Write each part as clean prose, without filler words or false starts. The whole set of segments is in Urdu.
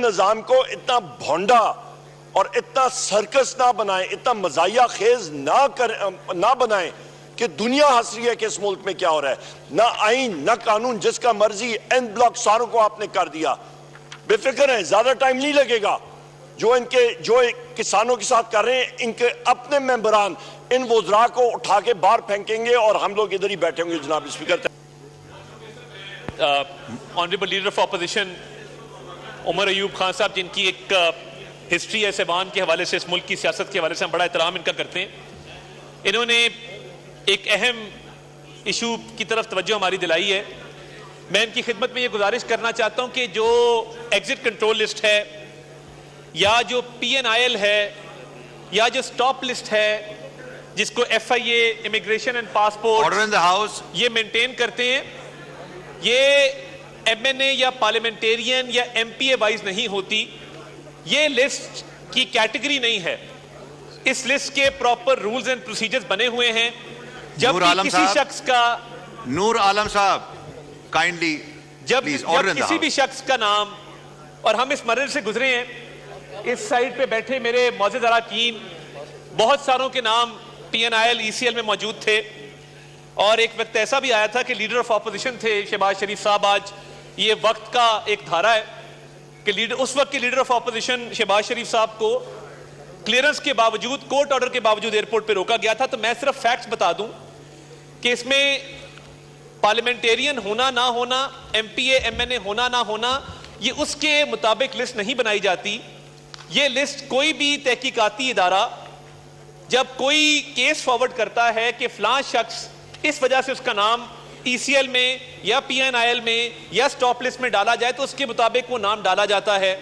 نظام کو اتنا بھونڈا اور اتنا سرکس نہ بنائیں، اتنا مزاحیہ خیز نہ بنائیں کہ دنیا ہنس رہی ہے کہ اس ملک میں کیا ہو رہا ہے۔ نہ آئین نہ قانون، جس کا مرضی این بلاک ساروں کو آپ نے کر دیا۔ بے فکر ہیں، زیادہ ٹائم نہیں لگے گا۔ جو کسانوں کے ساتھ کر رہے ہیں، ان کے اپنے ممبران ان وزراء کو اٹھا کے باہر پھینکیں گے اور ہم لوگ ادھر ہی بیٹھیں گے۔ جناب speaker, honourable leader of opposition Omar Ayub Khan صاحب، جن کی ایک ہسٹری ہے سیوان کے حوالے سے، اس ملک کی سیاست کے حوالے سے ہم بڑا احترام ان کا کرتے ہیں، انہوں نے ایک اہم ایشو کی طرف توجہ ہماری دلائی ہے۔ میں ان کی خدمت میں یہ گزارش کرنا چاہتا ہوں کہ جو ایگزٹ کنٹرول لسٹ ہے یا جو پی این آئی ایل ہے یا جو سٹاپ لسٹ ہے، جس کو F I A, immigration and passport یہ مینٹین کرتے ہیں، یہ ایم این اے یا پارلیمنٹیرین یا ایم پی اے وائز نہیں ہوتی۔ یہ لسٹ کی کیٹیگری نہیں ہے۔ اس لسٹ کے پراپر رولز اینڈ پروسیجرز بنے ہوئے ہیں۔ جب کسی شخص کا نور عالم صاحب کائنڈلی جب کسی بھی شخص کا نام، اور ہم اس مرحلے سے گزرے ہیں، اس سائڈ پہ بیٹھے میرے معزز اراکین، بہت ساروں کے نام P N I L, E C L میں موجود تھے، اور ایک وقت ایسا بھی آیا تھا کہ لیڈر آف اپوزیشن تھے شہباز شریف صاحب۔ آج یہ وقت کا ایک دھارا ہے کہ اس وقت کے لیڈر آف اپوزیشن شہباز شریف صاحب کو کلیئرنس کے باوجود، کورٹ آرڈر کے باوجود ایئرپورٹ پہ روکا گیا تھا۔ تو میں صرف فیکٹس بتا دوں کہ اس میں پارلیمنٹیرین ہونا نہ ہونا، ایم پی اے، ایم این اے ہونا نہ ہونا، یہ اس کے مطابق لسٹ نہیں بنائی جاتی۔ یہ لسٹ کوئی بھی تحقیقاتی ادارہ جب کوئی کیس فارورڈ کرتا ہے کہ فلاں شخص اس وجہ سے اس کا نام ای سی ایل میں یا پی این آئی ایل میں یا سٹاپ لسٹ میں ڈالا جائے، تو اس کے مطابق وہ نام ڈالا جاتا ہے۔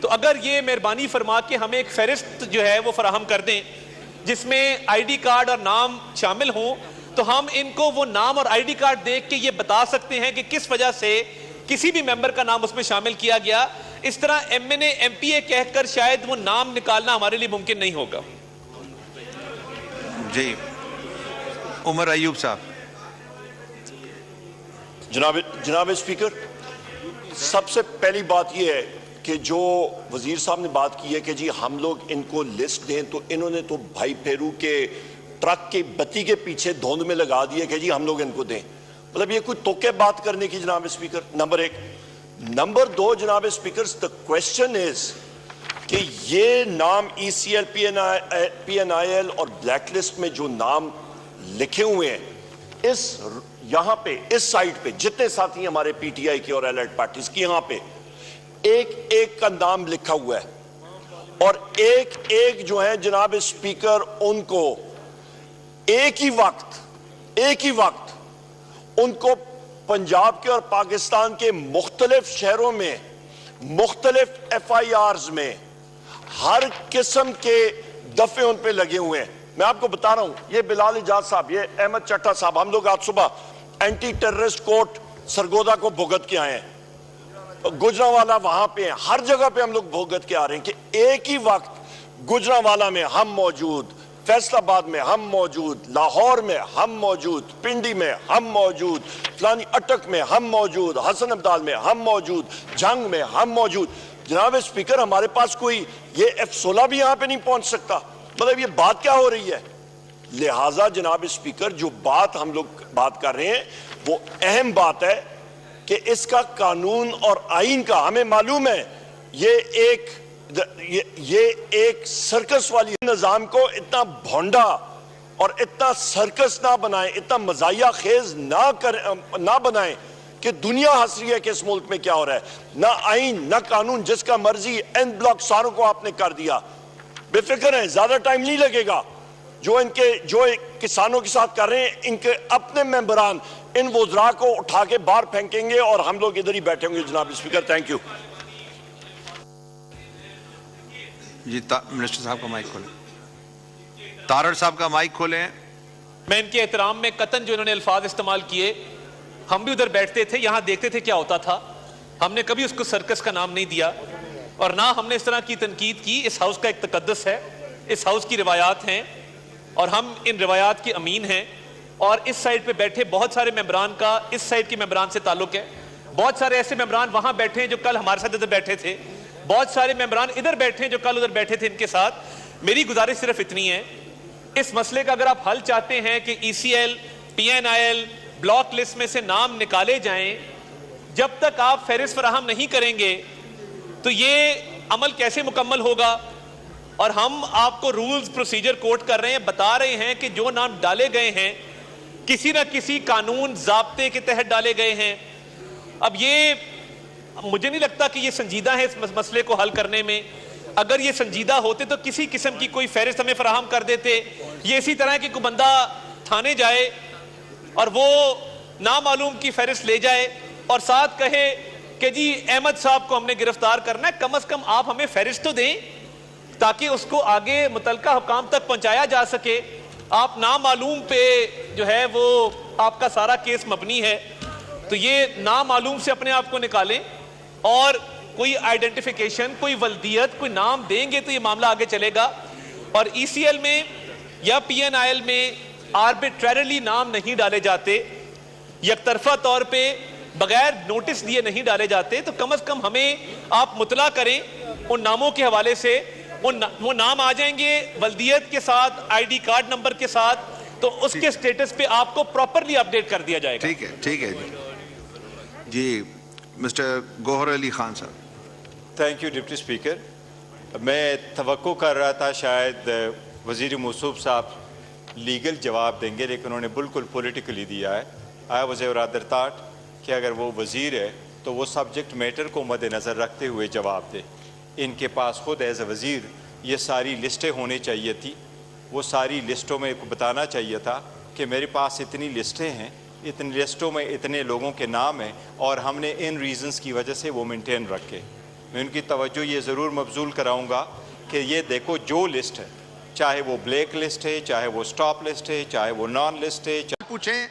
تو اگر یہ مہربانی فرما کے ہمیں ایک فہرست جو ہے وہ فراہم کر دیں جس میں آئی ڈی کارڈ اور نام شامل ہوں، تو ہم ان کو وہ نام اور آئی ڈی کارڈ دیکھ کے یہ بتا سکتے ہیں کہ کس وجہ سے کسی بھی ممبر کا نام اس میں شامل کیا گیا۔ اس طرح ایم این اے، ایم پی اے کہہ کر شاید وہ نام نکالنا ہمارے لیے ممکن نہیں ہوگا۔ جی عمر ایوب صاحب۔ جناب اسپیکر، سب سے پہلی بات یہ ہے کہ جو وزیر صاحب نے بات کی ہے کہ جی ہم لوگ ان کو لسٹ دیں، تو انہوں نے تو بھائی پھیرو کے ٹرک کی بتی کے پیچھے دھوند میں لگا دیا کہ جی ہم لوگ ان کو دیں۔ مطلب یہ کوئی توقع بات کرنے کی جناب اسپیکر، نمبر ایک۔ نمبر دو جناب اسپیکر، the question is کہ یہ نام E C L, P N I L اور بلیک لسٹ میں جو نام لکھے ہوئے ہیں، یہاں پہ اس سائٹ پہ جتنے ساتھی ہمارے پی ٹی آئی کے اور الائڈ پارٹیز کی، یہاں پہ ایک ایک کا نام لکھا ہوا ہے، اور ایک ایک جو ہے جناب اسپیکر، ان کو ایک ہی وقت ان کو پنجاب کے اور پاکستان کے مختلف شہروں میں مختلف ایف آئی آرز میں ہر قسم کے دفعے ان پہ لگے ہوئے ہیں۔ میں آپ کو بتا رہا ہوں، یہ بلال اجاز صاحب، یہ احمد چٹھا صاحب، ہم لوگ آج صبح اینٹی ٹیررسٹ کورٹ سرگودا کو بھگت کے آئے ہیں، گجرانوالا وہاں پہ ہیں، ہر جگہ پہ ہم لوگ بھگت کے آ رہے ہیں کہ ایک ہی وقت گجرانوالا میں ہم موجود، فیصل آباد میں ہم موجود، لاہور میں ہم موجود، پنڈی میں ہم موجود، فلانی اٹک میں ہم موجود، حسن عبدال میں ہم موجود، جنگ میں ہم موجود۔ جناب اسپیکر، ہمارے پاس کوئی یہ F-16 بھی یہاں پہ نہیں پہنچ سکتا۔ مطلب یہ بات کیا ہو رہی ہے؟ لہٰذا جناب اسپیکر، جو بات ہم لوگ بات کر رہے ہیں وہ اہم بات ہے کہ اس کا قانون اور آئین کا ہمیں معلوم ہے، یہ ایک سرکس والی نظام کو اتنا بھونڈا اور اتنا سرکس نہ بنائیں، اتنا مزاحیہ خیز نہ بنائیں کہ دنیا ہنس رہی ہے کہ اس ملک میں کیا ہو رہا ہے۔ نہ آئین نہ قانون، جس کا مرضی این بلاک ساروں کو آپ نے کر دیا۔ بے فکر ہیں، زیادہ ٹائم نہیں لگے گا۔ جو کسانوں کے ساتھ کر رہے ہیں، ان کے اپنے ممبران ان وزراء کو اٹھا کے باہر پھینکیں گے اور ہم لوگ ادھر ہی بیٹھیں گے۔ جناب اسپیکر، تھینک یو۔ جی منسٹر صاحب کا مائک کھولیں، تارڑ صاحب کا مائک کھولیں۔ میں ان کے احترام میں قطن جو انہوں نے الفاظ استعمال کیے، ہم بھی ادھر بیٹھتے تھے، یہاں دیکھتے تھے کیا ہوتا تھا۔ ہم نے کبھی اس کو سرکس کا نام نہیں دیا، اور نہ ہم نے اس طرح کی تنقید کی۔ اس ہاؤس کا ایک تقدس ہے، اس ہاؤس کی روایات ہیں، اور ہم ان روایات کے امین ہیں۔ اور اس سائڈ پہ بیٹھے بہت سارے ممبران کا اس سائڈ کے ممبران سے تعلق ہے، بہت سارے ایسے ممبران وہاں بیٹھے ہیں جو کل ہمارے ساتھ ادھر بیٹھے تھے، بہت سارے ممبران ادھر بیٹھے ہیں جو کل ادھر بیٹھے تھے ان کے ساتھ. میری گزارش صرف اتنی ہے, اس مسئلے کا اگر آپ حل چاہتے ہیں کہ ECL, PNIL بلاک لسٹ میں سے نام نکالے جائیں, جب تک آپ فہرست فراہم نہیں کریں گے تو یہ عمل کیسے مکمل ہوگا؟ اور ہم آپ کو رولز پروسیجر کوٹ کر رہے ہیں, بتا رہے ہیں کہ جو نام ڈالے گئے ہیں کسی نہ کسی قانون ضابطے کے تحت ڈالے گئے ہیں. اب یہ مجھے نہیں لگتا کہ یہ سنجیدہ ہے اس مسئلے کو حل کرنے میں. اگر یہ سنجیدہ ہوتے تو کسی قسم کی کوئی فہرست ہمیں فراہم کر دیتے. یہ اسی طرح کہ کوئی بندہ تھانے جائے اور وہ نامعلوم کی فہرست لے جائے اور ساتھ کہے کہ جی احمد صاحب کو ہم نے گرفتار کرنا ہے, کم از کم آپ ہمیں فہرست تو دیں تاکہ اس کو آگے متعلقہ حکام تک پہنچایا جا سکے. آپ نامعلوم پہ جو ہے وہ آپ کا سارا کیس مبنی ہے, تو یہ نامعلوم سے اپنے آپ کو نکالیں اور کوئی آئیڈینٹیفیکیشن, کوئی ولدیت, کوئی نام دیں گے تو یہ معاملہ آگے چلے گا. اور ECL میں یا PNIL میں آربیٹریرلی نام نہیں ڈالے جاتے, یک طرفہ طور پہ بغیر نوٹس دیے نہیں ڈالے جاتے. تو کم از کم ہمیں آپ مطلع کریں ان ناموں کے حوالے سے. وہ نام آ جائیں گے ولدیت کے ساتھ, ID کارڈ نمبر کے ساتھ, تو اس کے سٹیٹس پہ آپ کو پراپرلی اپڈیٹ کر دیا جائے گا. ٹھیک ہے, ٹھیک ہے جی. مسٹر گوہر علی خان صاحب. Thank you deputy speaker. میں توقع کر رہا تھا شاید وزیر موصوف صاحب لیگل جواب دیں گے, لیکن انہوں نے بالکل پولیٹیکلی دیا ہے. آئی واز رادر تھاٹ کہ اگر وہ وزیر ہے تو وہ سبجیکٹ میٹر کو مد نظر رکھتے ہوئے جواب دے. ان کے پاس خود ایز اے وزیر یہ ساری لسٹیں ہونی چاہیے تھی. وہ ساری لسٹوں میں بتانا چاہیے تھا کہ میرے پاس اتنی لسٹیں ہیں, اتنی لسٹوں میں اتنے لوگوں کے نام ہیں اور ہم نے ان ریزنز کی وجہ سے وہ مینٹین رکھے. میں ان کی توجہ یہ ضرور مبذول کراؤں گا کہ یہ دیکھو جو لسٹ ہے, چاہے وہ بلیک لسٹ ہے, چاہے وہ سٹاپ لسٹ ہے, چاہے وہ نان لسٹ ہے. پوچھیں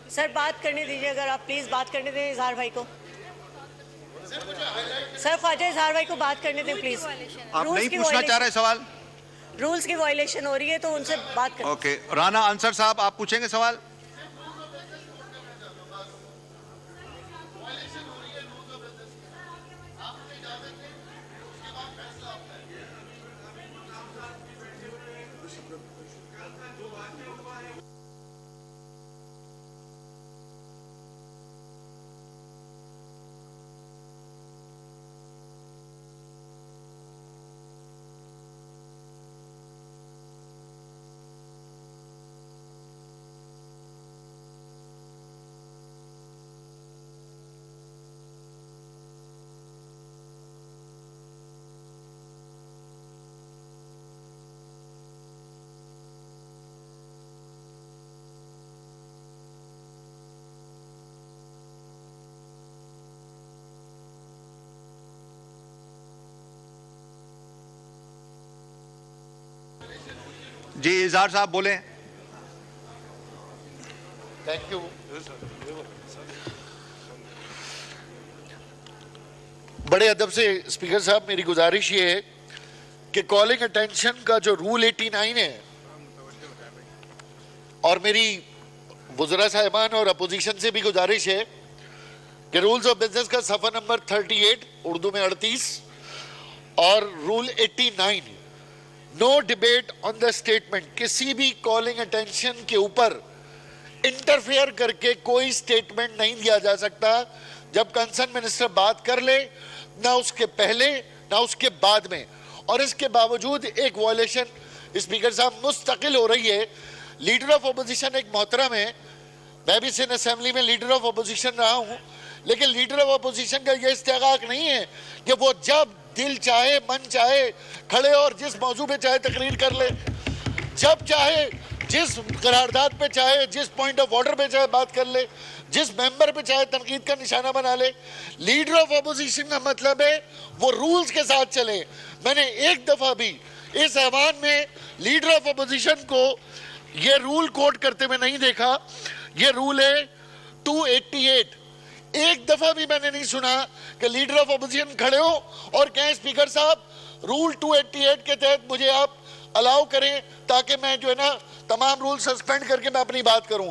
سر بات کرنے دیجیے, اگر آپ پلیز بات کرنے دیں اظہار بھائی کو. سر خواجہ اظہار بھائی کو بات کرنے دیں پلیز. آپ نہیں پوچھنا چاہ رہے سوال؟ رولز کی وائلیشن ہو رہی ہے تو ان سے بات کریں. اوکے, رانا انصر صاحب آپ پوچھیں گے سوال؟ جی اظہار صاحب بولیں. Thank you. بڑے ادب سے اسپیکر صاحب میری گزارش یہ ہے کہ کالنگ اٹینشن کا جو رول 89 ہے, اور میری وزراء صاحبان اور اپوزیشن سے بھی گزارش ہے کہ رولز آف بزنس کا صفحہ نمبر 38 اردو میں 38 اور rule 89 no debate on the statement, کسی بھی کالنگ اٹینشن کے اوپر انٹرفیئر کر کے کوئی اسٹیٹمنٹ نہیں دیا جا سکتا جب کنسرن منسٹر بات کر لے, نہ اس کے پہلے نہ اس کے بعد میں. اور اس کے باوجود ایک وائلیشن اسپیکر صاحب مستقل ہو رہی ہے. لیڈر آف اپوزیشن ایک محترم ہے, میں بھی سندھ اسمبلی میں لیڈر آف اپوزیشن رہا ہوں, لیکن لیڈر آف اپوزیشن کا یہ استحقاق نہیں ہے کہ وہ جب دل چاہے من چاہے کھڑے اور جس موضوع پہ چاہے تقریر کر لے, جب چاہے جس قرارداد پہ چاہے جس پوائنٹ آف آرڈر پہ چاہے بات کر لے, جس ممبر پہ چاہے تنقید کا نشانہ بنا لے. لیڈر آف اپوزیشن کا مطلب ہے وہ رولز کے ساتھ چلے. میں نے ایک دفعہ بھی اس ایوان میں لیڈر آف اپوزیشن کو یہ رول کوٹ کرتے میں نہیں دیکھا. یہ رول ہے 288. ایک دفعہ بھی میں نے نہیں سنا کہ لیڈر آف اپوزیشن کھڑے ہو اور کہیں اسپیکر صاحب رول 288 کے تحت مجھے آپ الاؤ کریں تاکہ میں جو ہے نا تمام رول سسپینڈ کر کے میں اپنی بات کروں.